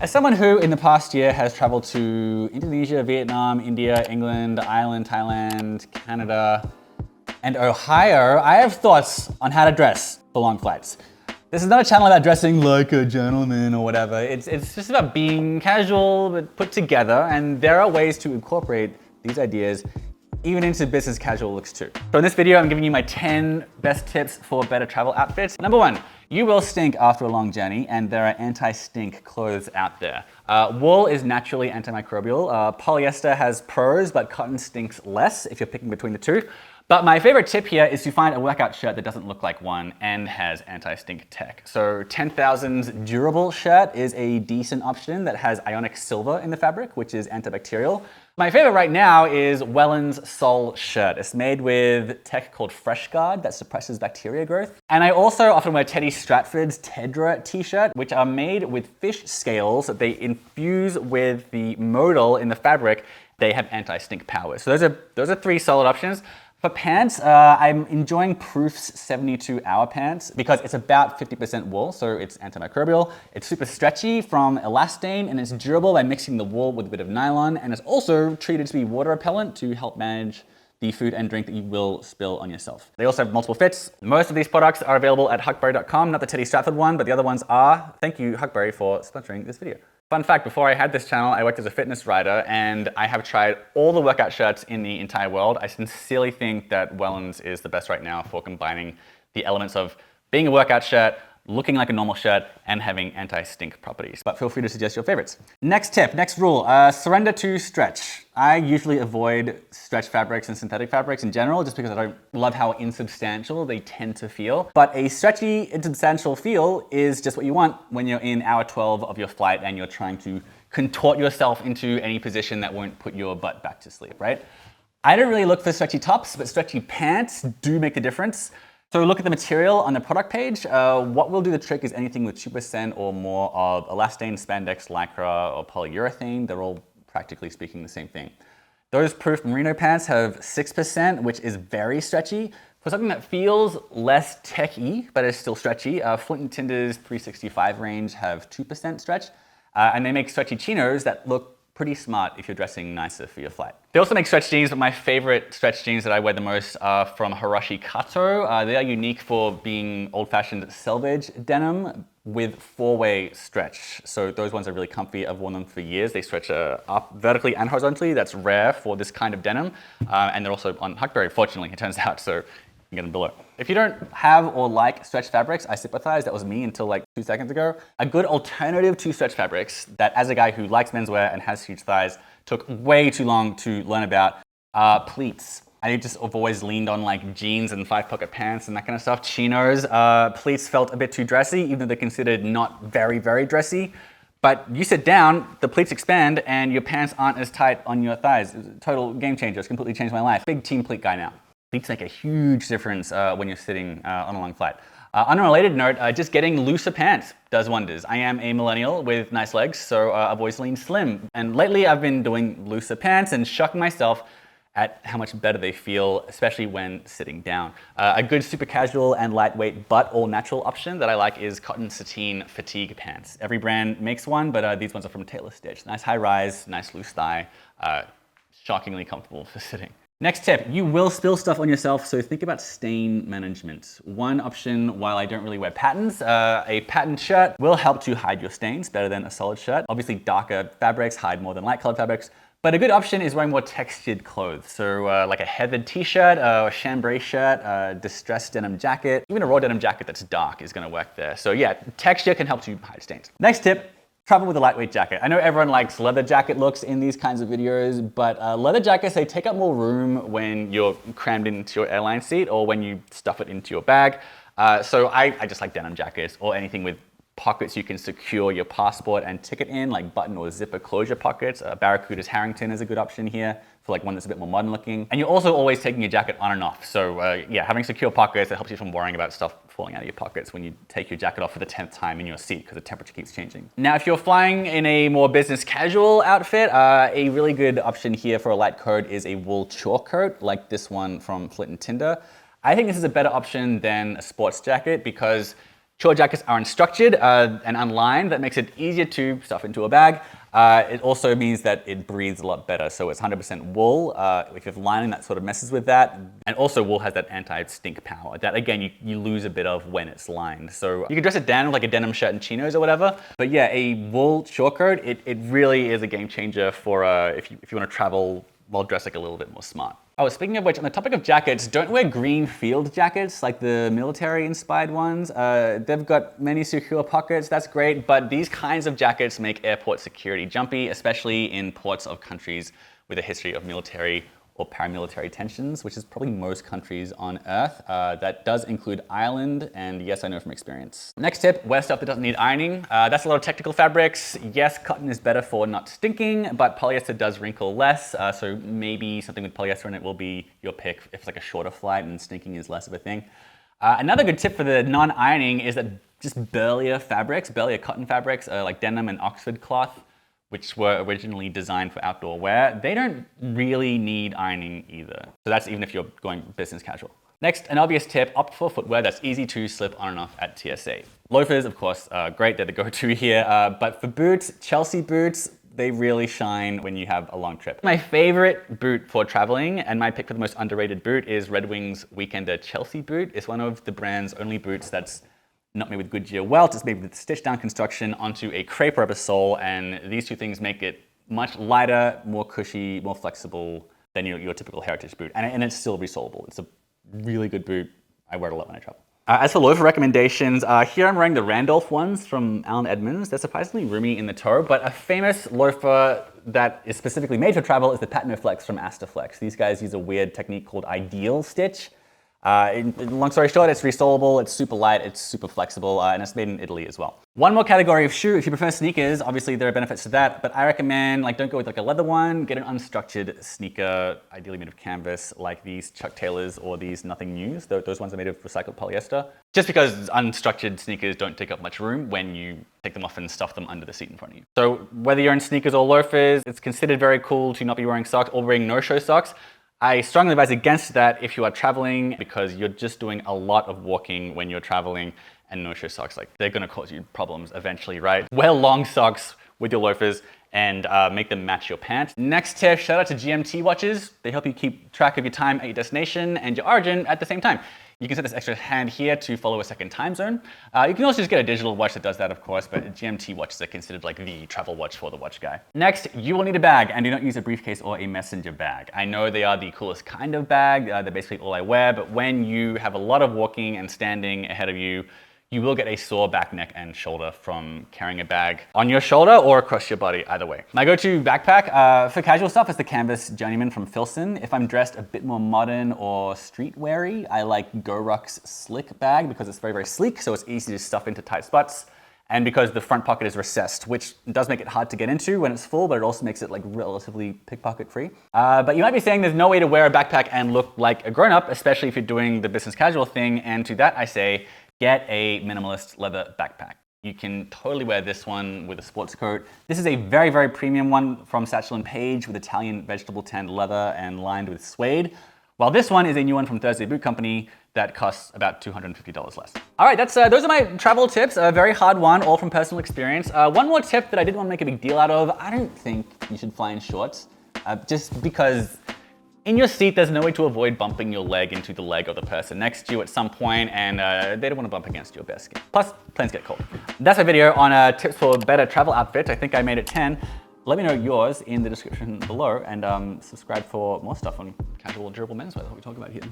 As someone who in the past year has traveled to Indonesia, Vietnam, India, England, Ireland, Thailand, Canada, and Ohio, I have thoughts on how to dress for long flights. This is not a channel about dressing like a gentleman or whatever. It's just about being casual but put together, and there are ways to incorporate these ideas even into business casual looks too. So in this video, I'm giving you my 10 best tips for better travel outfits. Number one, you will stink after a long journey, and there are anti-stink clothes out there. Wool is naturally antimicrobial. Polyester has pros, but cotton stinks less if you're picking between the two. But my favorite tip here is to find a workout shirt that doesn't look like one and has anti-stink tech. So 10,000's durable shirt is a decent option that has ionic silver in the fabric, which is antibacterial. My favorite right now is Welland's Sol shirt. It's made with tech called FreshGuard that suppresses bacteria growth. And I also often wear Teddy Stratford's Tedra t-shirt, which are made with fish scales that they infuse with the modal in the fabric. They have anti-stink powers. So those are three solid options. For pants, I'm enjoying Proof's 72-hour pants because it's about 50% wool, so it's antimicrobial. It's super stretchy from elastane, and it's durable by mixing the wool with a bit of nylon, and it's also treated to be water repellent to help manage the food and drink that you will spill on yourself. They also have multiple fits. Most of these products are available at huckberry.com, not the Teddy Stratford one, but the other ones are. Thank you, Huckberry, for sponsoring this video. Fun fact, before I had this channel, I worked as a fitness writer, and I have tried all the workout shirts in the entire world. I sincerely think that Welland's is the best right now for combining the elements of being a workout shirt, looking like a normal shirt, and having anti-stink properties. But feel free to suggest your favorites. Next tip, next rule, surrender to stretch. I usually avoid stretch fabrics and synthetic fabrics in general, just because I don't love how insubstantial they tend to feel. But a stretchy, insubstantial feel is just what you want when you're in hour 12 of your flight and you're trying to contort yourself into any position that won't put your butt back to sleep, right? I don't really look for stretchy tops, but stretchy pants do make the difference. So look at the material on the product page. What will do the trick is anything with 2% or more of elastane, spandex, lycra, or polyurethane. They're all practically speaking the same thing. Those Proof merino pants have 6%, which is very stretchy. For something that feels less tech-y, but is still stretchy, Flint & Tinder's 365 range have 2% stretch. And they make stretchy chinos that look pretty smart if you're dressing nicer for your flight. They also make stretch jeans, but my favorite stretch jeans that I wear the most are from Hiroshi Kato. They are unique for being old-fashioned selvage denim with four-way stretch. So those ones are really comfy. I've worn them for years. They stretch up vertically and horizontally. That's rare for this kind of denim. And they're also on Huckberry, fortunately, it turns out. So you can get them below. If you don't have or like stretch fabrics, I sympathize. That was me until like 2 seconds ago. A good alternative to stretch fabrics that, as a guy who likes menswear and has huge thighs, took way too long to learn about are pleats. I just have always leaned on like jeans and 5-pocket pants and that kind of stuff. Chinos, pleats felt a bit too dressy, even though they're considered not very, very dressy. But you sit down, the pleats expand, and your pants aren't as tight on your thighs. It's a total game changer. It's completely changed my life. Big team pleat guy now. Pleats make a huge difference when you're sitting on a long flight. On a related note, just getting looser pants does wonders. I am a millennial with nice legs, so I've always leaned slim. And lately I've been doing looser pants and shocking myself at how much better they feel, especially when sitting down. A good super casual and lightweight but all natural option that I like is cotton sateen fatigue pants. Every brand makes one, but these ones are from Taylor Stitch. Nice high rise, nice loose thigh, shockingly comfortable for sitting. Next tip, you will spill stuff on yourself, so think about stain management. One option, while I don't really wear patterns, a patterned shirt will help to hide your stains better than a solid shirt. Obviously, darker fabrics hide more than light colored fabrics, but a good option is wearing more textured clothes. So like a heathered t-shirt, a chambray shirt, a distressed denim jacket, even a raw denim jacket that's dark is gonna work there. So yeah, texture can help to hide stains. Next tip, travel with a lightweight jacket. I know everyone likes leather jacket looks in these kinds of videos, but leather jackets, they take up more room when you're crammed into your airline seat or when you stuff it into your bag. So I just like denim jackets or anything with pockets you can secure your passport and ticket in, like button or zipper closure pockets. Barracuda's Harrington is a good option here for like one that's a bit more modern looking. And you're also always taking your jacket on and off. So yeah, having secure pockets, it helps you from worrying about stuff falling out of your pockets when you take your jacket off for the 10th time in your seat because the temperature keeps changing. Now, if you're flying in a more business casual outfit, a really good option here for a light coat is a wool chalk coat, like this one from Flint & Tinder. I think this is a better option than a sports jacket because Short jackets are unstructured and unlined. That makes it easier to stuff into a bag. It also means that it breathes a lot better. So it's 100% wool. If you have lining, that sort of messes with that. And also wool has that anti-stink power that, again, you lose a bit of when it's lined. So you can dress it down with like a denim shirt and chinos or whatever. But yeah, a wool short coat, it really is a game changer for if you want to travel while dressed like a little bit more smart. Oh, speaking of which, on the topic of jackets, don't wear green field jackets like the military-inspired ones. They've got many secure pockets, that's great, but these kinds of jackets make airport security jumpy, especially in ports of countries with a history of military or paramilitary tensions, which is probably most countries on Earth. That does include Ireland, and yes, I know from experience. Next tip, wear stuff that doesn't need ironing. That's a lot of technical fabrics. Yes, cotton is better for not stinking, but polyester does wrinkle less, so maybe something with polyester in it will be your pick if it's like a shorter flight and stinking is less of a thing. Another good tip for the non-ironing is that just burlier fabrics, burlier cotton fabrics, like denim and Oxford cloth, which were originally designed for outdoor wear, they don't really need ironing either. So that's even if you're going business casual. Next, an obvious tip, opt for footwear that's easy to slip on and off at TSA. Loafers, of course, great, they're the go-to here. But for boots, Chelsea boots, they really shine when you have a long trip. My favorite boot for traveling, and my pick for the most underrated boot, is Red Wing's Weekender Chelsea boot. It's one of the brand's only boots that's not made with Goodyear welt, it's made with stitched down construction onto a crepe rubber sole, and these two things make it much lighter, more cushy, more flexible than your typical heritage boot, and it's still resolable. It's a really good boot. I wear it a lot when I travel. As for loafer recommendations, here I'm wearing the Randolph ones from Allen Edmonds. They're surprisingly roomy in the toe, but a famous loafer that is specifically made for travel is the Patnoflex from Astaflex. These guys use a weird technique called ideal stitch. Long story short, it's resolable, it's super light, it's super flexible, and it's made in Italy as well. One more category of shoe, if you prefer sneakers, obviously there are benefits to that, but I recommend, don't go with like a leather one, get an unstructured sneaker, ideally made of canvas, like these Chuck Taylors or these Nothing News. Those ones are made of recycled polyester. Just because unstructured sneakers don't take up much room when you take them off and stuff them under the seat in front of you. So whether you're in sneakers or loafers, it's considered very cool to not be wearing socks or wearing no-show socks. I strongly advise against that if you are traveling because you're just doing a lot of walking when you're traveling, and no-show socks, they're gonna cause you problems eventually, right? Wear long socks with your loafers and make them match your pants. Next tip, shout out to GMT watches. They help you keep track of your time at your destination and your origin at the same time. You can set this extra hand here to follow a second time zone. You can also just get a digital watch that does that, of course, but GMT watches are considered like the travel watch for the watch guy. Next, you will need a bag, and do not use a briefcase or a messenger bag. I know they are the coolest kind of bag. They're basically all I wear, but when you have a lot of walking and standing ahead of you, you will get a sore back, neck, and shoulder from carrying a bag on your shoulder or across your body, either way. My go-to backpack for casual stuff is the Canvas Journeyman from Filson. If I'm dressed a bit more modern or street-weary, I like GoRuck's Slick bag because it's very, very sleek, so it's easy to stuff into tight spots. And because the front pocket is recessed, which does make it hard to get into when it's full, but it also makes it relatively pickpocket-free. But you might be saying there's no way to wear a backpack and look like a grown-up, especially if you're doing the business casual thing. And to that I say, get a minimalist leather backpack. You can totally wear this one with a sports coat. This is a very, very premium one from Satchel & Page with Italian vegetable tanned leather and lined with suede. While this one is a new one from Thursday Boot Company that costs about $250 less. All right, those are my travel tips. A very hard one, all from personal experience. One more tip that I didn't want to make a big deal out of. I don't think you should fly in shorts, just because in your seat, there's no way to avoid bumping your leg into the leg of the person next to you at some point, and they don't want to bump against your bare skin. Plus, planes get cold. That's my video on tips for better travel outfits. I think I made it 10. Let me know yours in the description below, and subscribe for more stuff on casual, durable menswear that we talk about here.